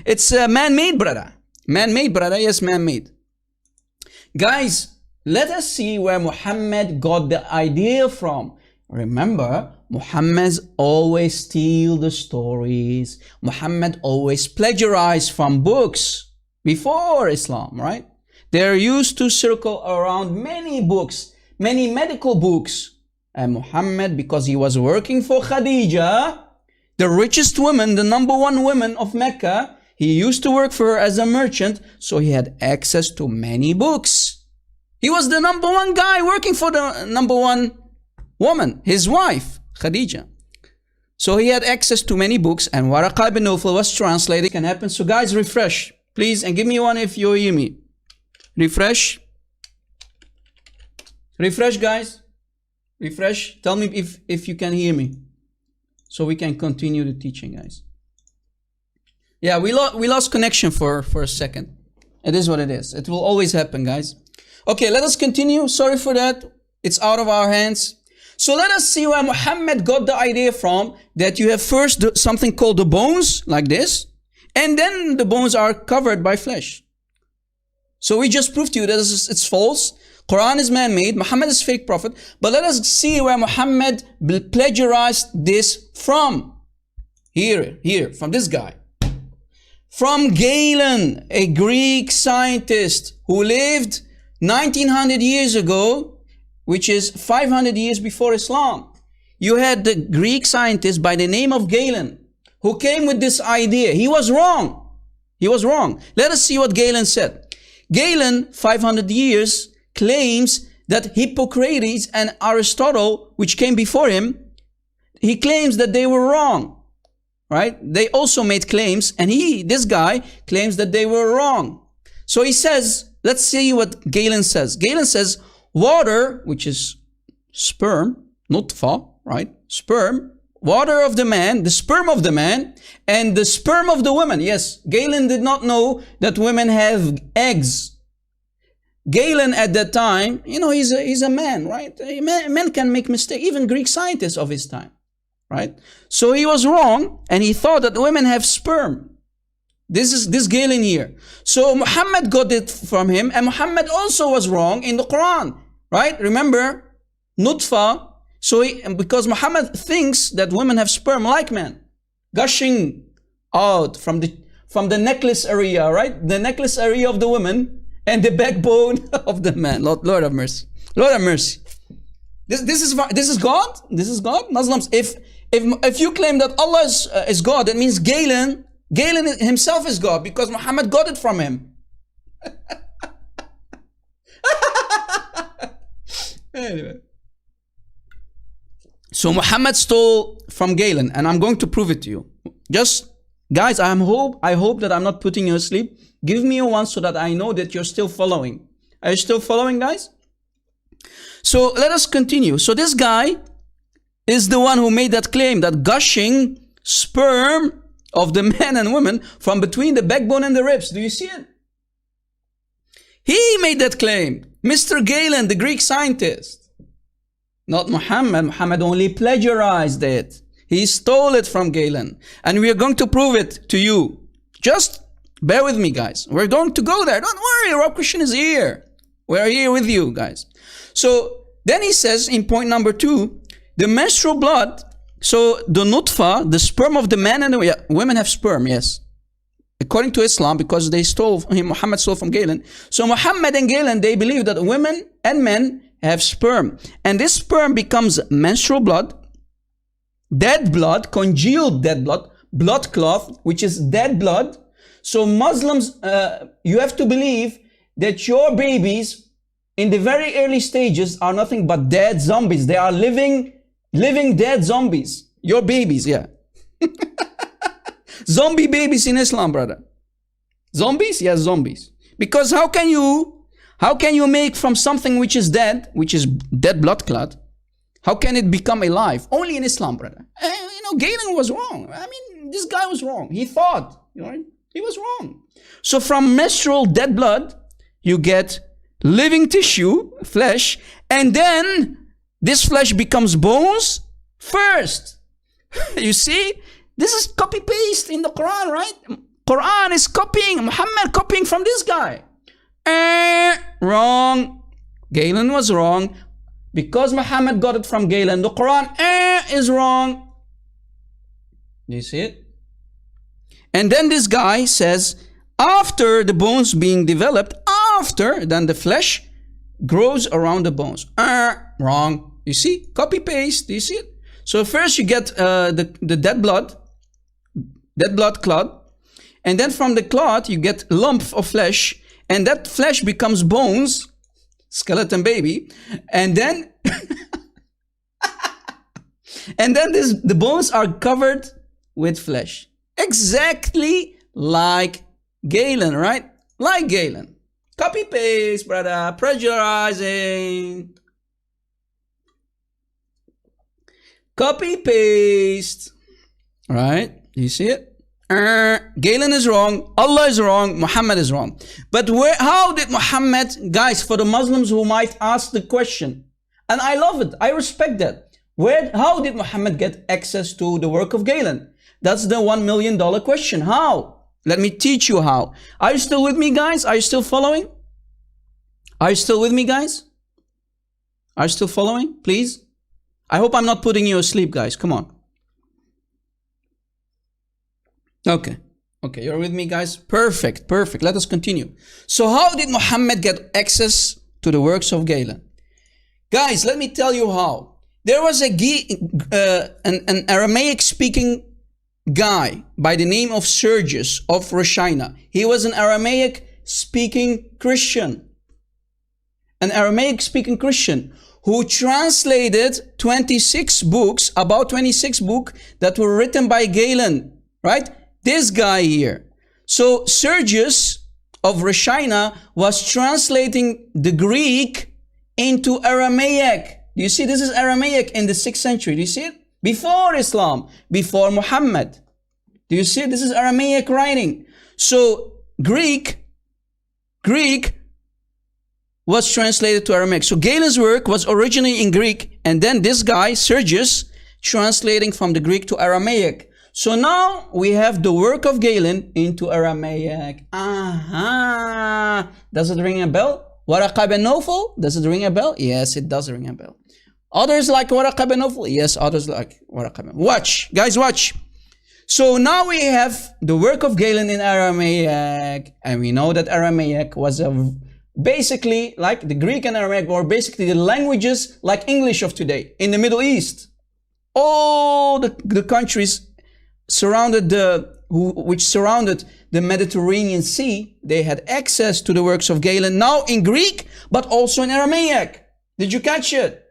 It's man-made, brother. Man-made, brother. Yes, man-made. Guys, let us see where Muhammad got the idea from. Remember, Muhammad always steal the stories. Muhammad always plagiarized from books before Islam, right? They're used to circle around many books, many medical books. And Muhammad, because he was working for Khadija, the richest woman, the #1 woman of Mecca, he used to work for her as a merchant, so he had access to many books. He was the #1 guy working for the #1 woman, his wife, Khadija. So he had access to many books, and Waraqah ibn Nawfal was translating. Can happen. So guys, refresh, please, and give me one if you hear me. Refresh. Refresh, guys. Refresh. Tell me if you can hear me, so we can continue the teaching, guys. Yeah, we lost connection for a second. It is what it is. It will always happen, guys. Okay, let us continue. Sorry for that. It's out of our hands. So let us see where Muhammad got the idea from, that you have first something called the bones, like this, and then the bones are covered by flesh. So we just proved to you that it's false. Quran is man-made, Muhammad is fake prophet. But let us see where Muhammad plagiarized this from. Here, from this guy. From Galen, a Greek scientist who lived 1900 years ago, which is 500 years before Islam. You had the Greek scientist by the name of Galen, who came with this idea. He was wrong. He was wrong. Let us see what Galen said. Galen, 500 years, claims that Hippocrates and Aristotle, which came before him, he claims that they were wrong, right? They also made claims, and this guy, claims that they were wrong. So he says, let's see what Galen says. Galen says, water, which is sperm, nutfa, right? Sperm, water of the man, the sperm of the man, and the sperm of the woman. Yes, Galen did not know that women have eggs. Galen at that time, you know, he's a man, right? Men can make mistakes, even Greek scientists of his time, right? So he was wrong, and he thought that women have sperm. This is this Galen here. So Muhammad got it from him, and Muhammad also was wrong in the Quran, right? Remember, nutfa. So because Muhammad thinks that women have sperm like men, gushing out from the necklace area, right? The necklace area of the woman and the backbone of the man. Lord have mercy. Lord have mercy. This is God. This is God. Muslims, if you claim that Allah is God, that means Galen himself is God, because Muhammad got it from him. Anyway. So Muhammad stole from Galen, and I'm going to prove it to you. Just, guys, I hope that I'm not putting you asleep. Give me a one so that I know that you're still following. Are you still following, guys? So let us continue. So this guy is the one who made that claim, that gushing sperm of the man and woman from between the backbone and the ribs. Do you see it? He made that claim. Mr. Galen, the Greek scientist. Not Muhammad. Muhammad only plagiarized it. He stole it from Galen. And we are going to prove it to you. Just bear with me, guys. We're going to go there. Don't worry, Rob Christian is here. We're here with you, guys. So then he says in point number 2, the menstrual blood. So the nutfa, the sperm of the man and the women have sperm, yes. According to Islam, because they stole, Muhammad stole from Galen. So Muhammad and Galen, they believe that women and men have sperm. And this sperm becomes menstrual blood, dead blood, congealed dead blood, blood cloth, which is dead blood. So Muslims, you have to believe that your babies in the very early stages are nothing but dead zombies. They are living dead zombies. Your babies, yeah. Zombie babies in Islam, brother. Zombies? Yes, zombies. Because how can you make from something which is dead, which is dead blood clot, how can it become alive? Only in Islam, brother. Galen was wrong. I mean, this guy was wrong. He thought, he was wrong. So from menstrual dead blood, you get living tissue, flesh, and then this flesh becomes bones first. You see? This is copy-paste in the Quran, right? Quran is copying, Muhammad copying from this guy. Wrong. Galen was wrong. Because Muhammad got it from Galen, the Quran is wrong. Do you see it? And then this guy says, after the bones being developed, then the flesh grows around the bones. Wrong. You see? Copy paste. Do you see it? So first you get the dead blood clot, and then from the clot you get a lump of flesh, and that flesh becomes bones, skeleton baby, and then the bones are covered with flesh. Exactly like Galen, right? Like Galen. Copy paste, brother. Plagiarizing. Copy paste. Right? You see it? Galen is wrong. Allah is wrong. Muhammad is wrong. But how did Muhammad, guys, for the Muslims who might ask the question, and I love it, I respect that. How did Muhammad get access to the work of Galen? That's the $1 million question. How? Let me teach you how. Are you still with me, guys? Are you still following? Are you still with me, guys? Are you still following? Please? I hope I'm not putting you asleep, guys. Come on. Okay, you're with me, guys? Perfect. Let us continue. So how did Muhammad get access to the works of Galen? Guys, let me tell you how. There was an Aramaic-speaking guy by the name of Sergius of Rashina. He was an Aramaic-speaking Christian. An Aramaic-speaking Christian who translated 26 books, about 26 books that were written by Galen, right? This guy here. So Sergius of Rashina was translating the Greek into Aramaic. Do you see? This is Aramaic in the 6th century. Do you see it? Before Islam, before Muhammad. Do you see? This is Aramaic writing. So Greek was translated to Aramaic. So Galen's work was originally in Greek, and then this guy, Sergius, translating from the Greek to Aramaic. So now we have the work of Galen into Aramaic. Does it ring a bell? Waraqah bin Nawfal, does it ring a bell? Yes, it does ring a bell. Others like Waraqah bin Nawfal? Yes, others like Waraqah bin Nawfal. Watch, guys, watch. So now we have the work of Galen in Aramaic, and we know that Aramaic was basically like the Greek and Aramaic were basically the languages like English of today in the Middle East. All the countries which surrounded the Mediterranean Sea, they had access to the works of Galen, now in Greek, but also in Aramaic. Did you catch it?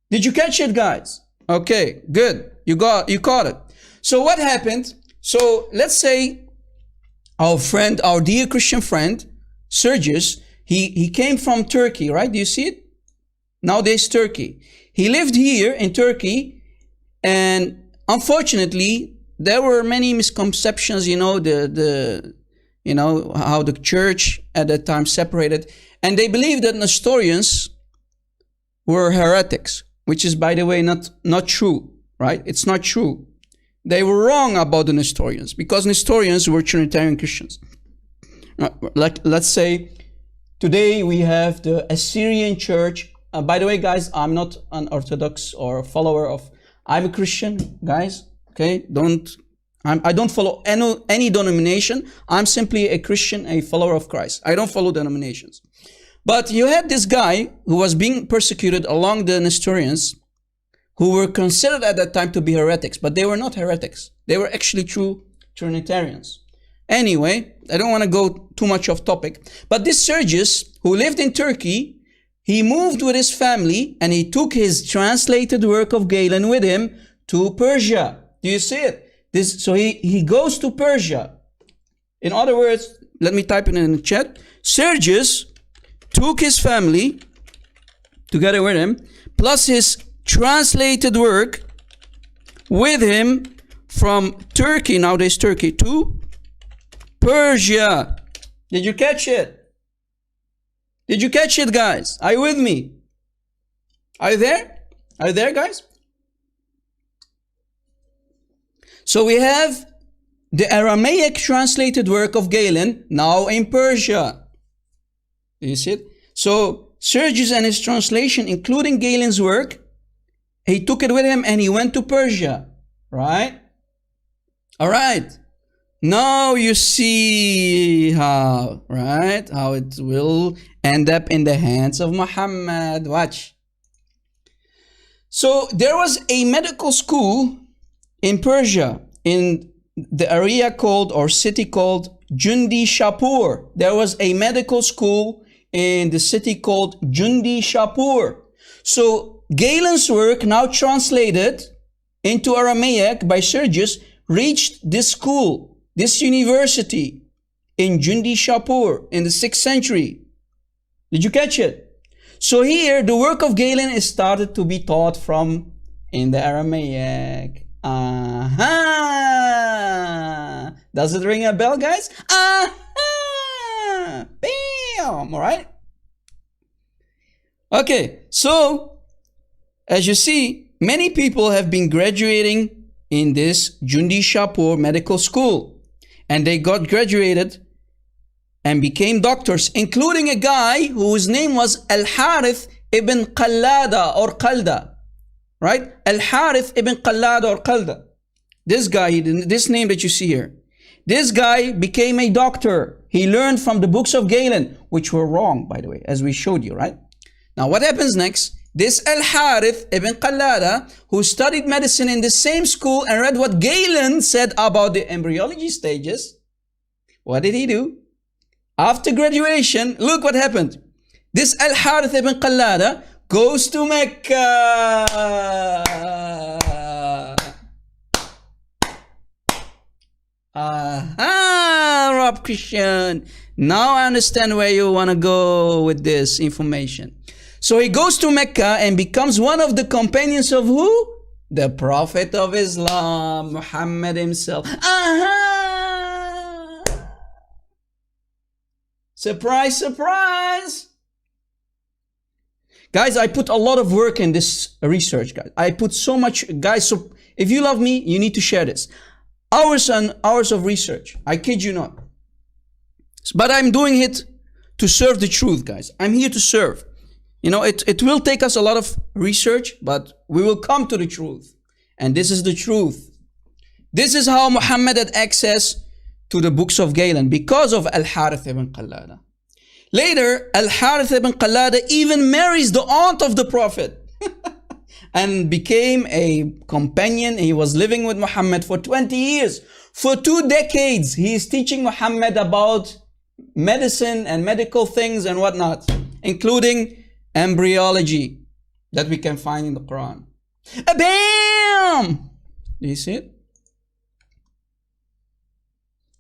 Did you catch it, guys? Okay, good. You caught it. So what happened? So let's say our friend, our dear Christian friend, Sergius, he came from Turkey, right? Do you see it? Nowadays, Turkey. He lived here in Turkey, and unfortunately, there were many misconceptions, how the church at that time separated, and they believed that Nestorians were heretics, which is, by the way, not true, right? It's not true. They were wrong about the Nestorians, because Nestorians were Trinitarian Christians. Like, let's say, today we have the Assyrian church. By the way, guys, I'm not an Orthodox or a follower of, I'm a Christian, guys, okay? I don't follow any denomination. I'm simply a Christian, a follower of Christ. I don't follow denominations. But you had this guy who was being persecuted along the Nestorians, who were considered at that time to be heretics, but they were not heretics. They were actually true Trinitarians. Anyway, I don't want to go too much off topic, but this Sergius, who lived in Turkey, he moved with his family and he took his translated work of Galen with him to Persia. Do you see it? So he goes to Persia. In other words, let me type it in the chat. Sergius took his family together with him, plus his translated work with him from Turkey, nowadays Turkey, to Persia. Did you catch it? Did you catch it, guys? Are you with me? Are you there? Are you there, guys? So we have the Aramaic translated work of Galen, now in Persia. Do you see it? So Sergius and his translation, including Galen's work, he took it with him and he went to Persia. Right? All right. Now you see how, right? How it will end up in the hands of Muhammad. Watch. So there was a medical school in Persia, in the area called, or city called, Jundi Shapur. There was a medical school in the city called Jundi Shapur. So Galen's work, now translated into Aramaic by Sergius, reached this school, this university in Jundi Shapur in the 6th century. Did you catch it? So here, the work of Galen is started to be taught from in the Aramaic. Does it ring a bell, guys? Bam! All right? Okay, so as you see, many people have been graduating in this Jundi Shapur medical school. And they got graduated and became doctors, including a guy whose name was Al-Harith ibn Qallada or Qalda. Right? Al-Harith ibn Qallada or Qalda. This guy, this name that you see here. This guy became a doctor. He learned from the books of Galen, which were wrong, by the way, as we showed you, right? Now what happens next? This Al-Harith ibn Qallada, who studied medicine in the same school and read what Galen said about the embryology stages, what did he do? After graduation, look what happened. This Al-Harith ibn Qallada goes to Mecca. Rob Christian. Now I understand where you want to go with this information. So he goes to Mecca and becomes one of the companions of who? The Prophet of Islam, Muhammad himself. Surprise, surprise. Guys, I put a lot of work in this research, guys. I put so much, guys, so if you love me, you need to share this. Hours and hours of research. I kid you not. But I'm doing it to serve the truth, guys. I'm here to serve. You know, it will take us a lot of research, but we will come to the truth. And this is the truth. This is how Muhammad had access to the books of Galen, because of Al-Harith ibn Qallada. Later, Al-Harith ibn Qallada even marries the aunt of the Prophet and became a companion. He was living with Muhammad for 20 years. For 2 decades, he is teaching Muhammad about medicine and medical things and whatnot, including embryology that we can find in the Quran. Bam! Do you see it?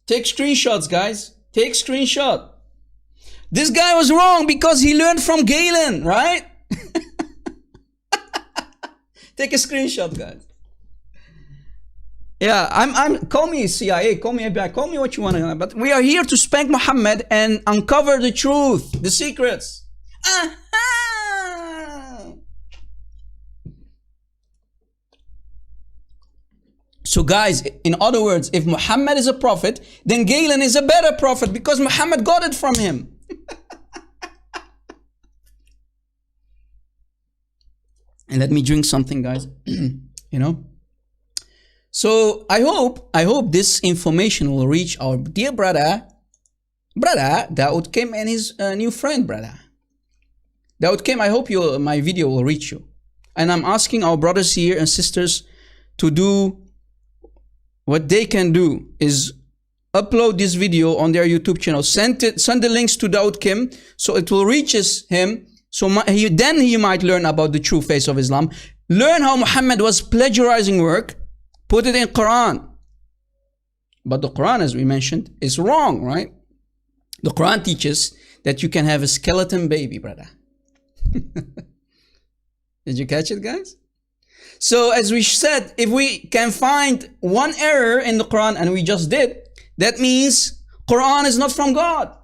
Take screenshots, guys. Take screenshot. This guy was wrong because he learned from Galen, right? Take a screenshot, guys. Yeah, call me CIA, call me FBI, call me what you want to, but we are here to spank Muhammad and uncover the truth, the secrets. So guys, in other words, if Muhammad is a prophet, then Galen is a better prophet because Muhammad got it from him. And let me drink something, guys. You know. So I hope this information will reach our dear brother Daud Kim and his new friend, brother. Daud Kim, I hope my video will reach you. And I'm asking our brothers here and sisters to do what they can do is upload this video on their YouTube channel. Send the links to Daud Kim so it will reach him. So then he might learn about the true face of Islam. Learn how Muhammad was plagiarizing work. Put it in Quran. But the Quran, as we mentioned, is wrong, right? The Quran teaches that you can have a skeleton baby, brother. Did you catch it, guys? So as we said, if we can find one error in the Quran, and we just did, that means Quran is not from God.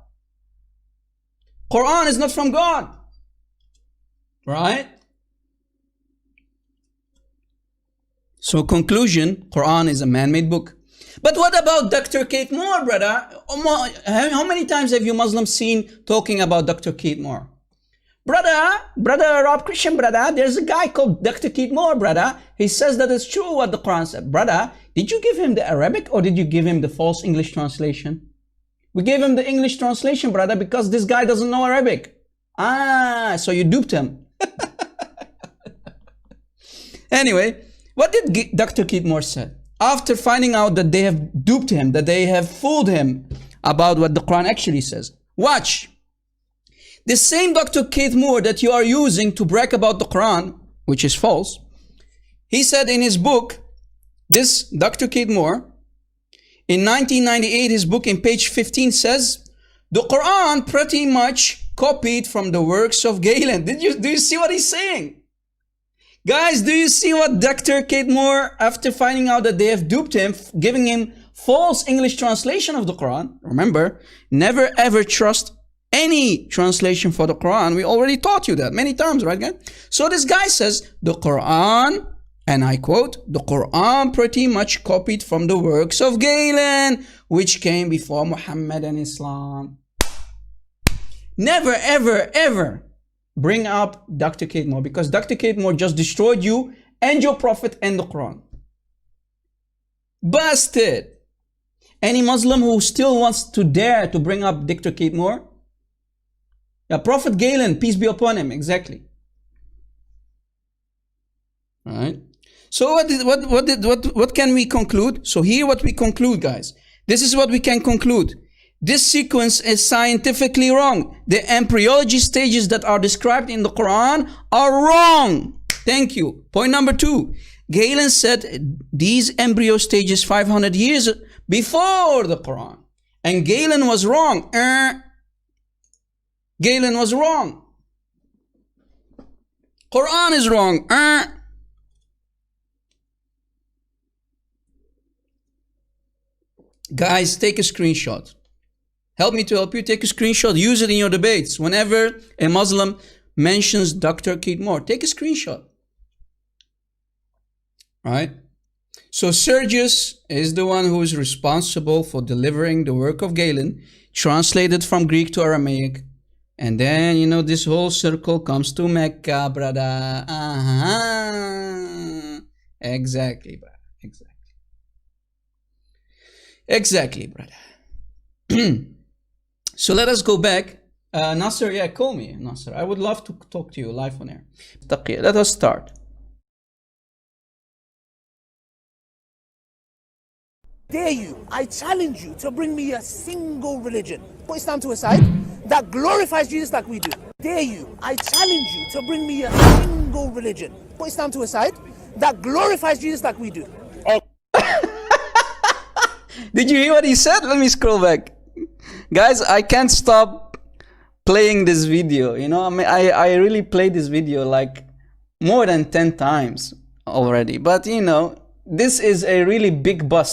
Quran is not from God. Right? So conclusion, Quran is a man-made book. But what about Dr. Kate Moore, brother? How many times have you Muslims seen talking about Dr. Kate Moore? Brother Rob Christian, brother, there's a guy called Dr. Kate Moore, brother. He says that it's true what the Quran said. Brother, did you give him the Arabic or did you give him the false English translation? We gave him the English translation, brother, because this guy doesn't know Arabic. Ah, so you duped him. Anyway, what did Dr. Kate Moore say? After finding out that they have duped him, that they have fooled him about what the Quran actually says. Watch. The same Dr. Kate Moore that you are using to brag about the Quran, which is false, he said in his book, this Dr. Kate Moore, in 1998, his book in page 15 says, the Quran pretty much copied from the works of Galen. Do you see what he's saying? Guys, do you see what Dr. Kate Moore, after finding out that they have duped him, giving him false English translation of the Quran? Remember, never ever trust any translation for the Quran. We already taught you that many times, right, guys? So this guy says, the Quran, and I quote, the Quran pretty much copied from the works of Galen, which came before Muhammad and Islam. Never, ever, ever bring up Dr. Kate Moore, because Dr. Kate Moore just destroyed you and your prophet and the Quran. Busted. Any Muslim who still wants to dare to bring up Dr. Kate Moore? Yeah, Prophet Galen, peace be upon him, exactly. All right. So what can we conclude? So here what we conclude, guys. This is what we can conclude. This sequence is scientifically wrong. The embryology stages that are described in the Quran are wrong. Thank you. Point number 2. Galen said these embryo stages 500 years before the Quran. And Galen was wrong. Galen was wrong. Quran is wrong. Guys, take a screenshot. Help me to help you. Take a screenshot. Use it in your debates. Whenever a Muslim mentions Dr. Kate Moore, take a screenshot. Right? So Sergius is the one who is responsible for delivering the work of Galen, translated from Greek to Aramaic. And then, you know, this whole circle comes to Mecca, brother. Exactly, brother. Exactly, brother. So let us go back. Nasser, yeah, call me, Nasser. I would love to talk to you live on air. Let us start. Dare you, I challenge you to bring me a single religion, put Islam to a side, that glorifies Jesus like we do. Dare you, I challenge you to bring me a single religion, put Islam to a side, that glorifies Jesus like we do. Did you hear what he said? Let me scroll back. Guys, I can't stop playing this video. You know, I mean, I really played this video like more than 10 times already. But, you know, this is a really big bust.